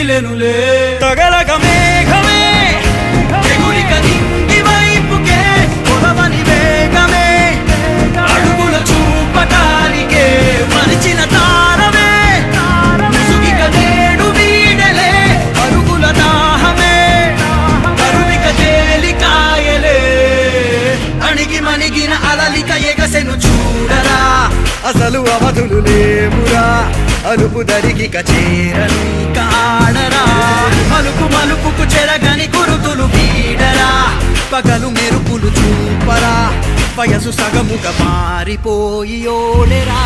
మిగిలెనులే తగలగ మేఘమే ఎగురిక నింగి వైపుకే కొలవని వేగమే అడుగుల చూపటానికే మరిచిన తారమే ముసుగిక నేడు వీడలే అరుగుల దాహమే కరువిక తేలికాయలే అణిగి మణిగిన అలలిక ఎగసెను చూడరా అసలు అవధులు లేవురా అలుపు దరికి చేరని కాడరా మలుపు మలుపుకు చెరగని గురుతులు వీడరా పగలు మెరుపులు చూపరా వయసు సగముగా మారిపోయి ఓడెరా